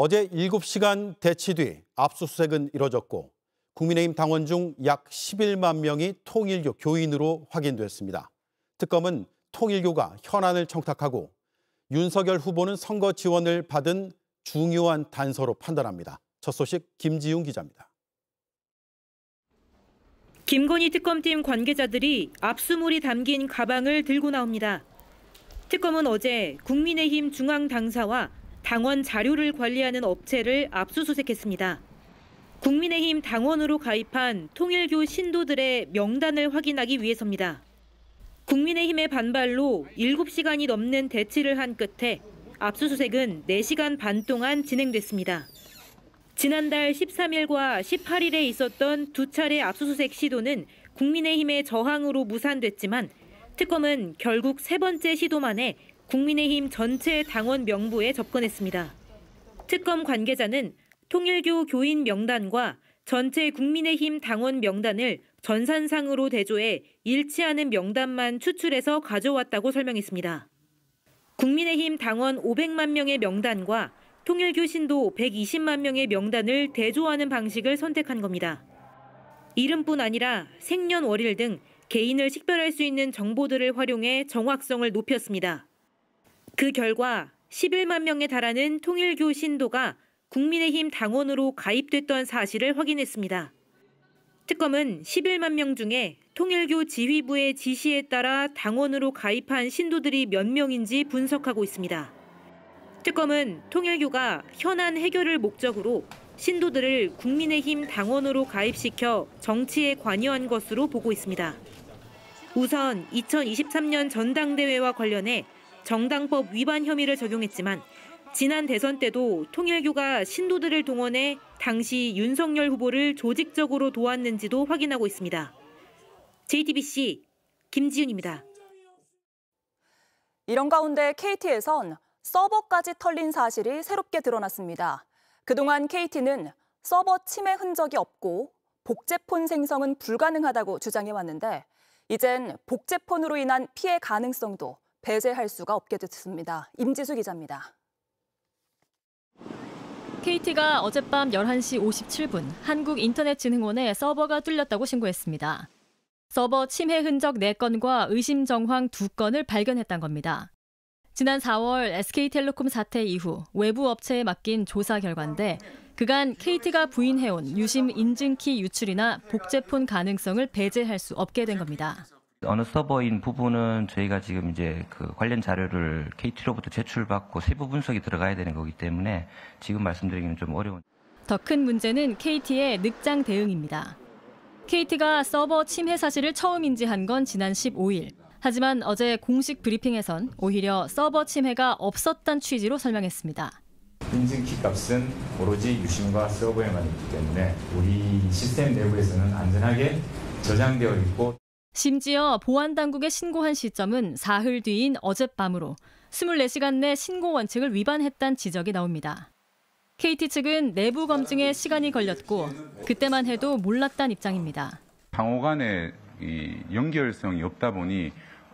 어제 7시간 대치 뒤 압수수색은 이뤄졌고 국민의힘 당원 중 약 11만 명이 통일교 교인으로 확인됐습니다. 특검은 통일교가 현안을 청탁하고 윤석열 후보는 선거 지원을 받은 중요한 단서로 판단합니다. 첫 소식 김지훈 기자입니다. 김건희 특검팀 관계자들이 압수물이 담긴 가방을 들고 나옵니다. 특검은 어제 국민의힘 중앙당사와 당원 자료를 관리하는 업체를 압수수색했습니다. 국민의힘 당원으로 가입한 통일교 신도들의 명단을 확인하기 위해서입니다. 국민의힘의 반발로 7시간이 넘는 대치를 한 끝에 압수수색은 4시간 반 동안 진행됐습니다. 지난달 13일과 18일에 있었던 두 차례 압수수색 시도는 국민의힘의 저항으로 무산됐지만 특검은 결국 세 번째 시도 만에 국민의힘 전체 당원 명부에 접근했습니다. 특검 관계자는 통일교 교인 명단과 전체 국민의힘 당원 명단을 전산상으로 대조해 일치하는 명단만 추출해서 가져왔다고 설명했습니다. 국민의힘 당원 500만 명의 명단과 통일교 신도 120만 명의 명단을 대조하는 방식을 선택한 겁니다. 이름뿐 아니라 생년월일 등 개인을 식별할 수 있는 정보들을 활용해 정확성을 높였습니다. 그 결과 11만 명에 달하는 통일교 신도가 국민의힘 당원으로 가입됐던 사실을 확인했습니다. 특검은 11만 명 중에 통일교 지휘부의 지시에 따라 당원으로 가입한 신도들이 몇 명인지 분석하고 있습니다. 특검은 통일교가 현안 해결을 목적으로 신도들을 국민의힘 당원으로 가입시켜 정치에 관여한 것으로 보고 있습니다. 우선 2023년 전당대회와 관련해 정당법 위반 혐의를 적용했지만 지난 대선 때도 통일교가 신도들을 동원해 당시 윤석열 후보를 조직적으로 도왔는지도 확인하고 있습니다. JTBC 김지윤입니다. 이런 가운데 KT에선 서버까지 털린 사실이 새롭게 드러났습니다. 그동안 KT는 서버 침해 흔적이 없고 복제폰 생성은 불가능하다고 주장해왔는데 이젠 복제폰으로 인한 피해 가능성도 배제할 수가 없게 됐습니다. 임지수 기자입니다. KT가 어젯밤 11시 57분 한국인터넷진흥원에 서버가 뚫렸다고 신고했습니다. 서버 침해 흔적 4건과 의심 정황 2건을 발견했다는 겁니다. 지난 4월 SK텔레콤 사태 이후 외부 업체에 맡긴 조사 결과인데 그간 KT가 부인해온 유심 인증키 유출이나 복제폰 가능성을 배제할 수 없게 된 겁니다. 어느 서버인 부분은 저희가 지금 이제 그 관련 자료를 KT로부터 제출받고 세부 분석이 들어가야 되는 거기 때문에 지금 말씀드리기는 좀 어려운. 더 큰 문제는 KT의 늑장 대응입니다. KT가 서버 침해 사실을 처음 인지한 건 지난 15일. 하지만 어제 공식 브리핑에선 오히려 서버 침해가 없었단 취지로 설명했습니다. 인증키 값은 오로지 유심과 서버에만 있기 때문에 우리 시스템 내부에서는 안전하게 저장되어 있고 심지어 보안당국에 신고한 시점은 사흘 뒤인 어젯밤으로 24시간 내 신고 원칙을 위반했다는 지적이 나옵니다. KT 측은 내부 검증에 시간이 걸렸고 그때만 해도 몰랐다는 입장입니다. 상호 간의 이 연결성이 없다 보니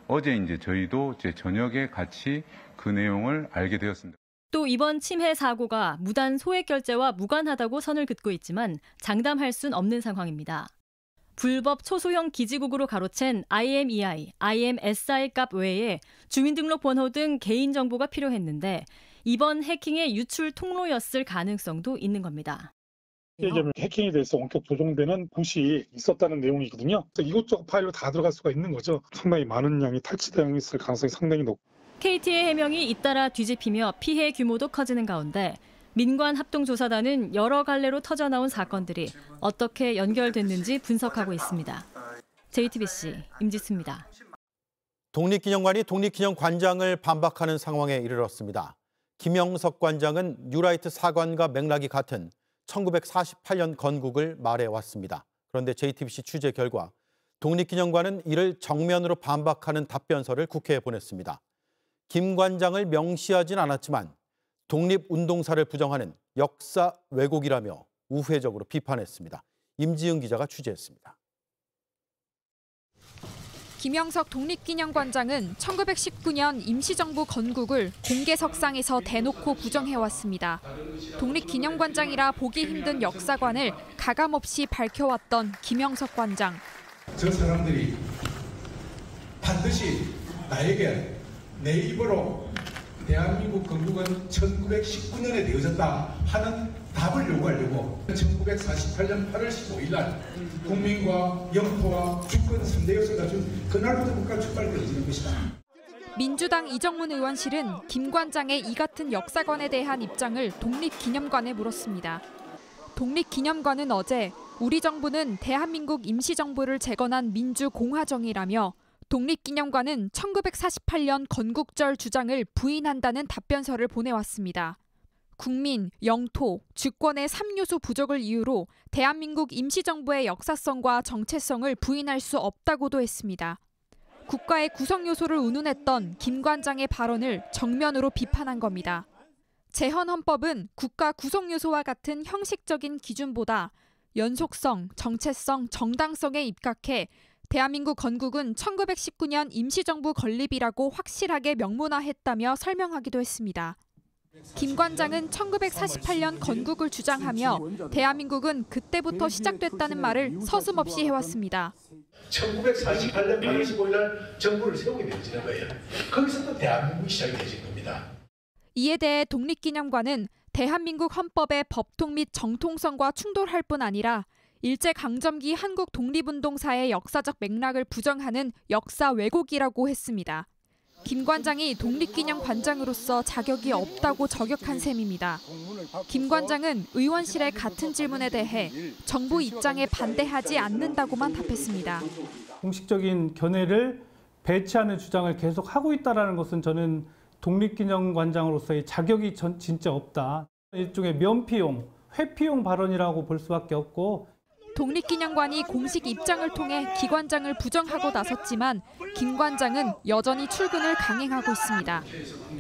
어제 이제 저희도 저녁에 같이 그 내용을 알게 되었습니다. 또 이번 침해 사고가 무단 소액 결제와 무관하다고 선을 긋고 있지만 장담할 순 없는 상황입니다. 불법 초소형 기지국으로 가로챈 IMEI, IMSI 값 외에 주민등록번호 등 개인정보가 필요했는데 이번 해킹의 유출 통로였을 가능성도 있는 겁니다. 해킹에 대해서 원격 조정되는 굿이 있었다는 내용이거든요. 이것저것 파일로 다 들어갈 수가 있는 거죠. 상당히 많은 양이 탈취되었을 가능성이 상당히 높고. KT의 해명이 잇따라 뒤집히며 피해 규모도 커지는 가운데 민관합동조사단은 여러 갈래로 터져나온 사건들이 어떻게 연결됐는지 분석하고 있습니다. JTBC 임지수입니다. 독립기념관이 독립기념관장을 반박하는 상황에 이르렀습니다. 김영석 관장은 뉴라이트 사관과 맥락이 같은 1948년 건국을 말해왔습니다. 그런데 JTBC 취재 결과 독립기념관은 이를 정면으로 반박하는 답변서를 국회에 보냈습니다. 김 관장을 명시하진 않았지만 독립운동사를 부정하는 역사 왜곡이라며 우회적으로 비판했습니다. 임지은 기자가 취재했습니다. 김영석 독립기념관장은 1919년 임시정부 건국을 공개석상에서 대놓고 부정해왔습니다. 독립기념관장이라 보기 힘든 역사관을 가감없이 밝혀왔던 김영석 관장. 저 사람들이 반드시 나에게 내 입으로 대한민국 건국은 1919년에 되어졌다 하는 답을 요구하려고 1948년 8월 15일 날 국민과 영토와 주권 3대 요소가 준 그날부터 국가 출발이 되어지는 것이다. 민주당 이정문 의원실은 김 관장의 이 같은 역사관에 대한 입장을 독립기념관에 물었습니다. 독립기념관은 어제 우리 정부는 대한민국 임시정부를 재건한 민주공화정이라며 독립기념관은 1948년 건국절 주장을 부인한다는 답변서를 보내왔습니다. 국민, 영토, 주권의 3요소 부족을 이유로 대한민국 임시정부의 역사성과 정체성을 부인할 수 없다고도 했습니다. 국가의 구성요소를 운운했던 김 관장의 발언을 정면으로 비판한 겁니다. 재헌헌법은 국가 구성요소와 같은 형식적인 기준보다 연속성, 정체성, 정당성에 입각해 대한민국 건국은 1919년 임시정부 건립이라고 확실하게 명문화했다며 설명하기도 했습니다. 김 관장은 1948년 건국을 주장하며 대한민국은 그때부터 시작됐다는 말을 서슴없이 해왔습니다. 1948년 8월 15일 날 정부를 세우게 되어지는 거예요. 거기서부터 대한민국이 시작이 되어진 겁니다. 이에 대해 독립기념관은 대한민국 헌법의 법통 및 정통성과 충돌할 뿐 아니라 일제강점기 한국 독립운동사의 역사적 맥락을 부정하는 역사 왜곡이라고 했습니다. 김 관장이 독립기념관장으로서 자격이 없다고 저격한 셈입니다. 김 관장은 의원실의 같은 질문에 대해 정부 입장에 반대하지 않는다고만 답했습니다. 공식적인 견해를 배치하는 주장을 계속하고 있다는 것은 저는 독립기념관장으로서의 자격이 진짜 없다. 일종의 면피용, 회피용 발언이라고 볼 수밖에 없고 독립기념관이 공식 입장을 통해 기 관장을 부정하고 나섰지만 김 관장은 여전히 출근을 강행하고 있습니다.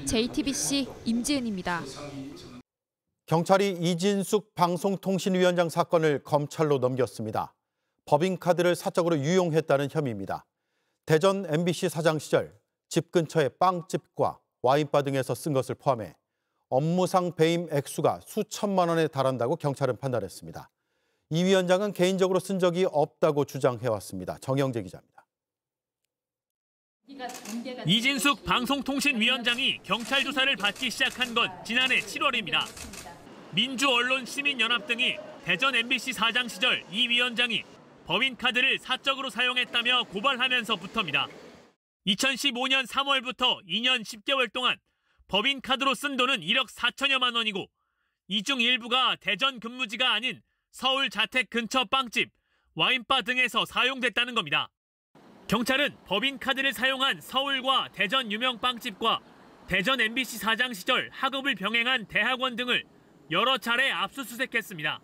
JTBC 임지은입니다. 경찰이 이진숙 방송통신위원장 사건을 검찰로 넘겼습니다. 법인카드를 사적으로 유용했다는 혐의입니다. 대전 MBC 사장 시절 집 근처의 빵집과 와인바 등에서 쓴 것을 포함해 업무상 배임 액수가 수천만 원에 달한다고 경찰은 판단했습니다. 이 위원장은 개인적으로 쓴 적이 없다고 주장해왔습니다. 정영재 기자입니다. 이진숙 방송통신위원장이 경찰 조사를 받기 시작한 건 지난해 7월입니다. 민주언론시민연합 등이 대전 MBC 사장 시절 이 위원장이 법인카드를 사적으로 사용했다며 고발하면서부터입니다. 2015년 3월부터 2년 10개월 동안 법인카드로 쓴 돈은 1억 4천여만 원이고 이 중 일부가 대전 근무지가 아닌 서울 자택 근처 빵집, 와인바 등에서 사용됐다는 겁니다. 경찰은 법인카드를 사용한 서울과 대전 유명 빵집과 대전 MBC 사장 시절 학업을 병행한 대학원 등을 여러 차례 압수수색했습니다.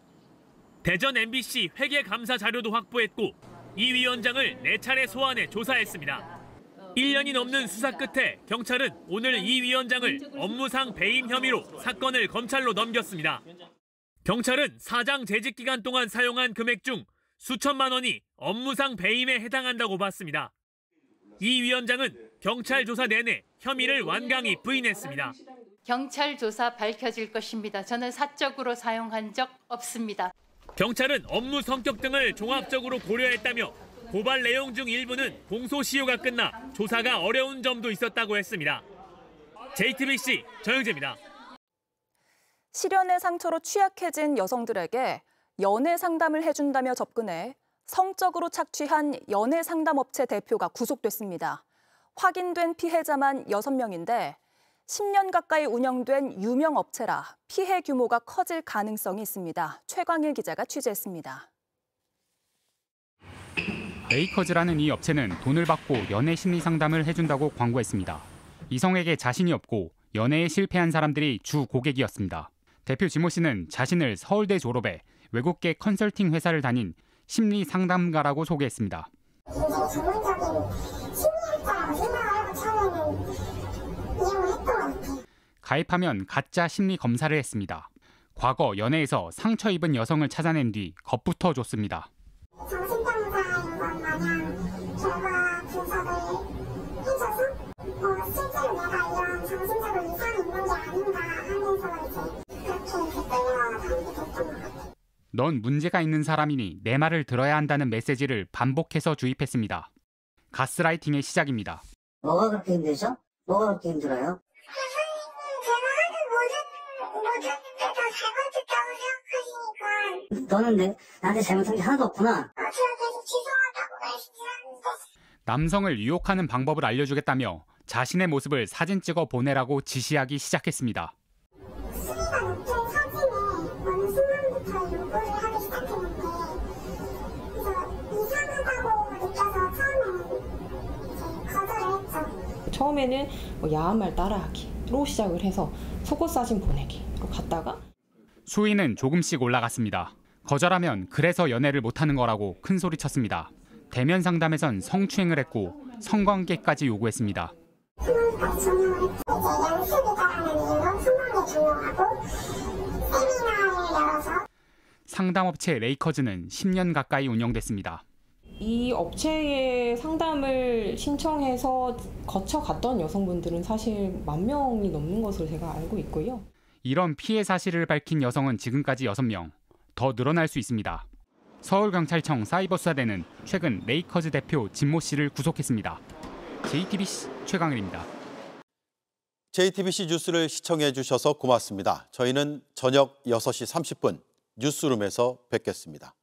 대전 MBC 회계감사 자료도 확보했고 이 위원장을 4차례 소환해 조사했습니다. 1년이 넘는 수사 끝에 경찰은 오늘 이 위원장을 업무상 배임 혐의로 사건을 검찰로 넘겼습니다. 경찰은 사장 재직 기간 동안 사용한 금액 중 수천만 원이 업무상 배임에 해당한다고 봤습니다. 이 위원장은 경찰 조사 내내 혐의를 완강히 부인했습니다. 경찰 조사 밝혀질 것입니다. 저는 사적으로 사용한 적 없습니다. 경찰은 업무 성격 등을 종합적으로 고려했다며 고발 내용 중 일부는 공소시효가 끝나 조사가 어려운 점도 있었다고 했습니다. JTBC 정영재입니다. 실연의 상처로 취약해진 여성들에게 연애 상담을 해준다며 접근해 성적으로 착취한 연애 상담업체 대표가 구속됐습니다. 확인된 피해자만 6명인데 10년 가까이 운영된 유명 업체라 피해 규모가 커질 가능성이 있습니다. 최광일 기자가 취재했습니다. 메이커즈라는 이 업체는 돈을 받고 연애 심리 상담을 해준다고 광고했습니다. 이성에게 자신이 없고 연애에 실패한 사람들이 주 고객이었습니다. 대표 지모 씨는 자신을 서울대 졸업해 외국계 컨설팅 회사를 다닌 심리 상담가라고 소개했습니다. 가입하면 가짜 심리 검사를 했습니다. 과거 연애에서 상처 입은 여성을 찾아낸 뒤 겁부터 줬습니다. 정신병자인 것 마냥 결과 분석을 실제로 내가 이런 정신적으로 이상이 있는 게 아닌가 하면서 이제 그렇게 끌려다니게 됐던 것 같아요. 넌 문제가 있는 사람이니 내 말을 들어야 한다는 메시지를 반복해서 주입했습니다. 가스라이팅의 시작입니다. 뭐가 그렇게 힘드죠? 뭐가 그렇게 힘들어요? 너는 나한테 잘못한 게 하나도 없구나. 남성을 유혹하는 방법을 알려주겠다며 자신의 모습을 사진 찍어 보내라고 지시하기 시작했습니다. 수위가 높은 사진에 어느 순간부터 요구를 하기 시작했는데 그래서 이상하다고 느껴서 처음에는 이제 거절을 했죠. 처음에는 야한 말 따라하기로 시작을 해서 속옷 사진 보내기로 갔다가 수위는 조금씩 올라갔습니다. 거절하면 그래서 연애를 못하는 거라고 큰 소리쳤습니다. 대면 상담에선 성추행을 했고 성관계까지 요구했습니다. 성형까지 종용을 했고 이제 연습이다라는 이유로 성관계 종용하고 세미나를 열어서 상담업체 레이커즈는 10년 가까이 운영됐습니다. 이 업체에 상담을 신청해서 거쳐갔던 여성분들은 사실 10,000명이 넘는 것으로 제가 알고 있고요. 이런 피해 사실을 밝힌 여성은 지금까지 6명, 더 늘어날 수 있습니다. 서울경찰청 사이버수사대는 최근 레이커즈 대표 진모 씨를 구속했습니다. JTBC 최강일입니다. JTBC 뉴스를 시청해 주셔서 고맙습니다. 저희는 저녁 6시 30분 뉴스룸에서 뵙겠습니다.